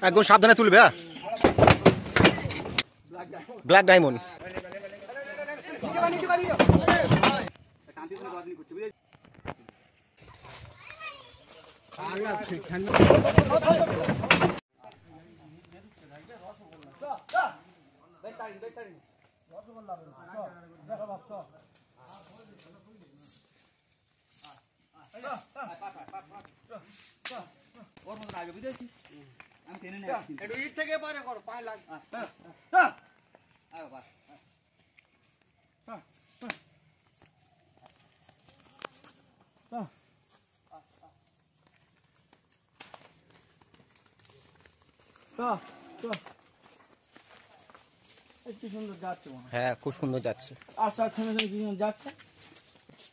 একদম সাবধানে তুলবে। হ্যাঁ, ব্ল্যাক ডায়মন্ড। হ্যাঁ, খুব সুন্দর যাচ্ছে। যাচ্ছে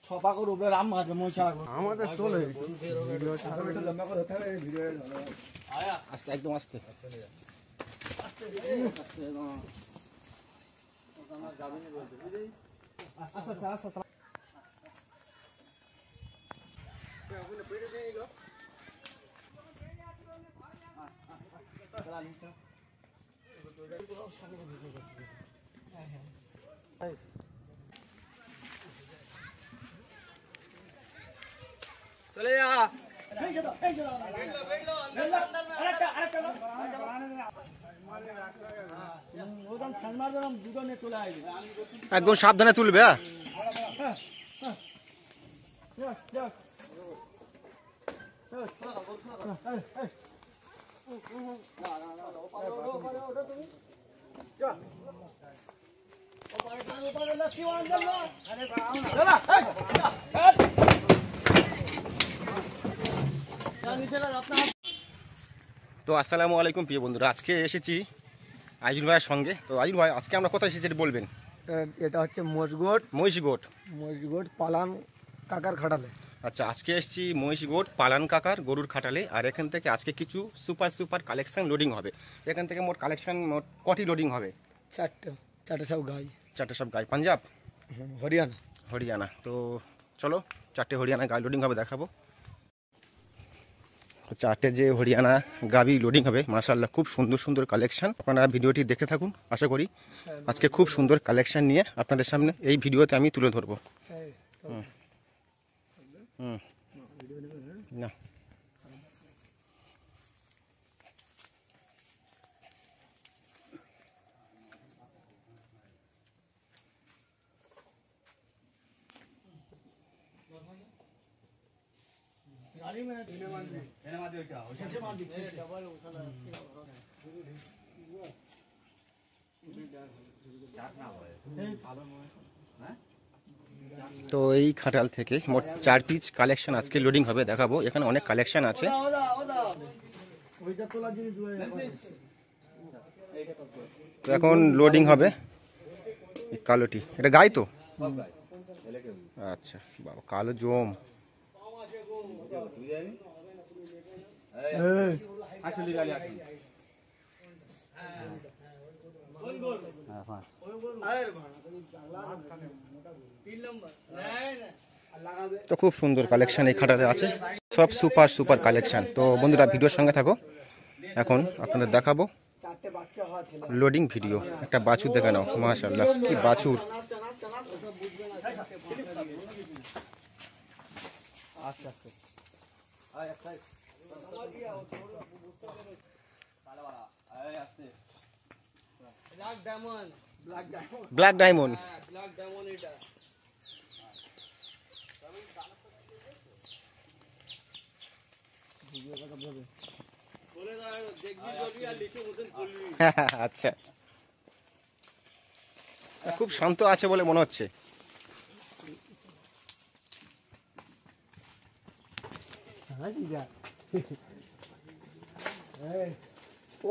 ছপাকর উপরে রাম মাঝে মশা আমাদের তোলে আস্তে, একদম আস্তে। চলে যা একদম সাবধানে তুলবে। হ্যাঁ, তো আসসালামু আলাইকুম প্রিয় বন্ধুরা, আজকে এসেছি আইজুল ভাইয়ের সঙ্গে। তো আইজুল ভাই, আজকে আমরা কোথায় এসেছি বলবেন? এটা হচ্ছে মহিষগোট পালান কাকার খাটালে। আচ্ছা, আজকে এসেছি মহিষগোট পালান কাকার গরুর খাটালে। আর এখান থেকে আজকে কিছু সুপার কালেকশন লোডিং হবে। এখান থেকে মোট কালেকশন কটি লোডিং হবে? চারটে সব গাই। চারটে সব গাই, পাঞ্জাব হরিয়ানা। তো চলো, চারটে হরিয়ানা গাই লোডিং হবে, দেখাবো। চারটে যে হরিয়ানা গাবি লোডিং হবে, মাশাআল্লাহ খুব সুন্দর কালেকশন। আপনারা ভিডিওটি দেখতে থাকুন। আশা করি আজকে খুব সুন্দর কালেকশন নিয়ে আপনাদের সামনে এই ভিডিওতে আমি তুলে ধরবো। না, তো এই খাটাল থেকে মোট 4 পিস কালেকশন আজকে লোডিং হবে, দেখাবো। এখানে অনেক কালেকশন আছে। তো এখন লোডিং হবে এই কালোটি। এটা গাই তো? আচ্ছা বাবা, কালো জম। তো খুব সুন্দর কালেকশন এই খাটালে আছে, সব সুপার কালেকশন। তো বন্ধুরা, ভিডিওর সঙ্গে থাকো। এখন আপনাদের দেখাবো লোডিং ভিডিও। একটা বাছুর দেখে নাও, মাশাআল্লাহ কি বাছুর। Black diamond. আচ্ছা, খুব শান্ত আছে বলে মনে হচ্ছে।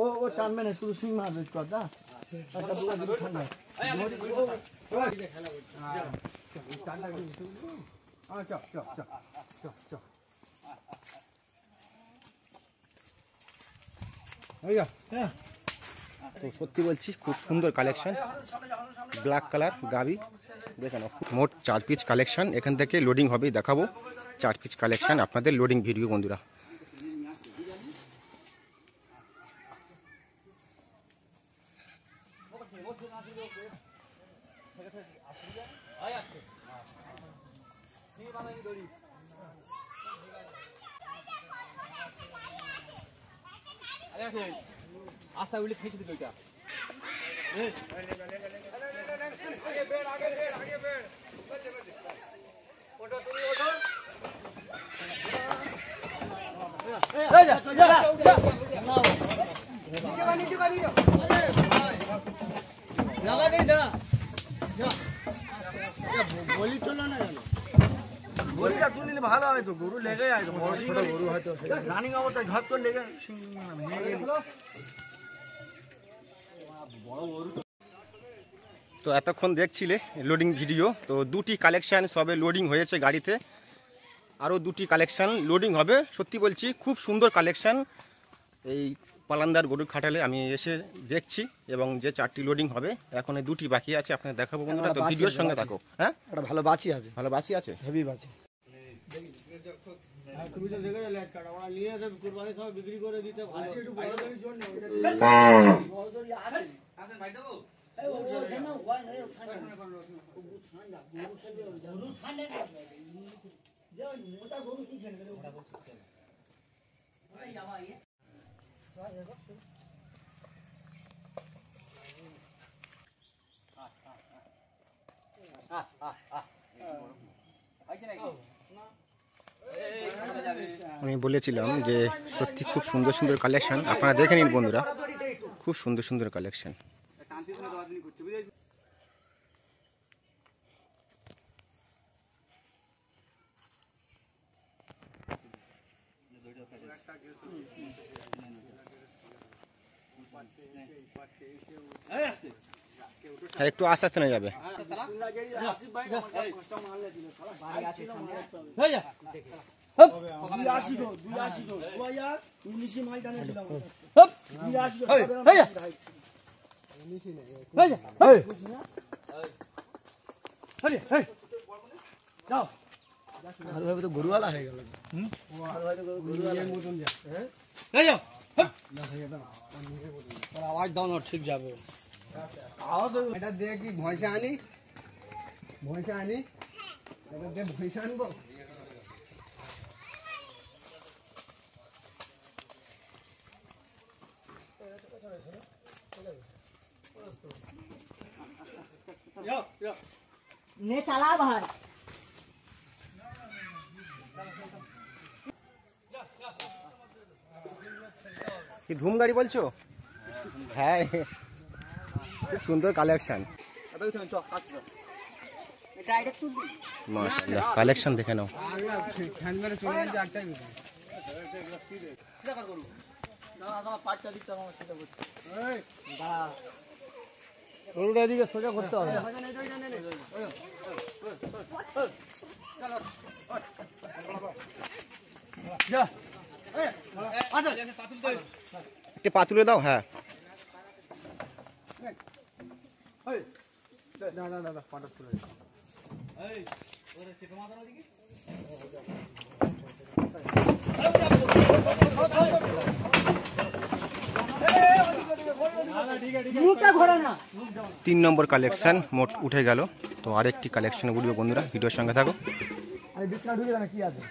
ও টানবে না, শুধু সিং মারবে কথা। তো সত্যি বলছি, খুব সুন্দর কালেকশন। ব্ল্যাক কালার গাবি দেখে নাও। মোট 4 পিস কালেকশন এখান থেকে লোডিং হবে, দেখাবো। 4 পিস কালেকশন আপনাদের লোডিং ভিডিও বন্ধুরা। আস্তা উঠলে ফেঁচে দিল ওইটা বলি তোলা না কেন বলিটা তুললে ভালো হবে তো গরু লেগে যায় তো বড় ছোট গরু হয়তো রানিং অবস্থায় ঝট করে লেগে ভেঙে গেল তো এতক্ষণ দেখছিলে লোডিং ভিডিও, তো দুটি কালেকশান সবে লোডিং হয়েছে গাড়িতে, আরও দুটি কালেকশান লোডিং হবে। সত্যি বলছি খুব সুন্দর কালেকশান। এই পালান্দার গরুর খাটালে আমি এসে দেখছি, এবং যে 4টি লোডিং হবে এখন এই 2টি বাকি আছে, আপনাদের দেখাবো বন্ধুরা। তো ভিডিওর সঙ্গে থাকো। হ্যাঁ, একটা ভালো বাছি আছে, ভালো বাছি আছে, হেভি বাছি। তুমি তো দেখে লেট কাটা ওরা নিয়ে এসে কুরবানি সব বিক্রি করে দিতে ভালো একটু বড়দের জন্য বড়দের আছে আপনি ভাই দেবো এই ও কেন হয় না ঠান্ডা গরু ঠান্ডা গরু ঠান্ডা যে মোটা গরু কি খেলে ওটা বলছে ওই যাবা ইয়ে আমি বলেছিলাম যে সত্যি খুব সুন্দর সুন্দর কালেকশান, আপনারা দেখে নিন বন্ধুরা, খুব সুন্দর সুন্দর কালেকশান। হ্যাঁ, একটু আস্তে আস্তে নিয়ে যাবে। তো গরুওয়ালা হয়ে গেল আওয়াজ দাও না, ঠিক যাবে। এটা দিয়ে কি ভয়সা আনি এটা দিয়ে ভয়সা আনবো। নে চালা ভাই কি ধুম গাড়ি বলছো? হ্যাঁ, খুব সুন্দর কালেকশান, মাশাআল্লাহ। কালেকশান দেখে নাও। গরুটা এদিকে সোজা করতে হবে। একটু পাতুলে দাও। হ্যাঁ, মুখটা ঘোরা না 3 নম্বর কালেকশান মোট উঠে গেল। তো আরেকটি কালেকশান ভিডিও বন্ধুরা, ভিডিওর সঙ্গে থাকো। আরে বিছনা ঢুকে না কি আছে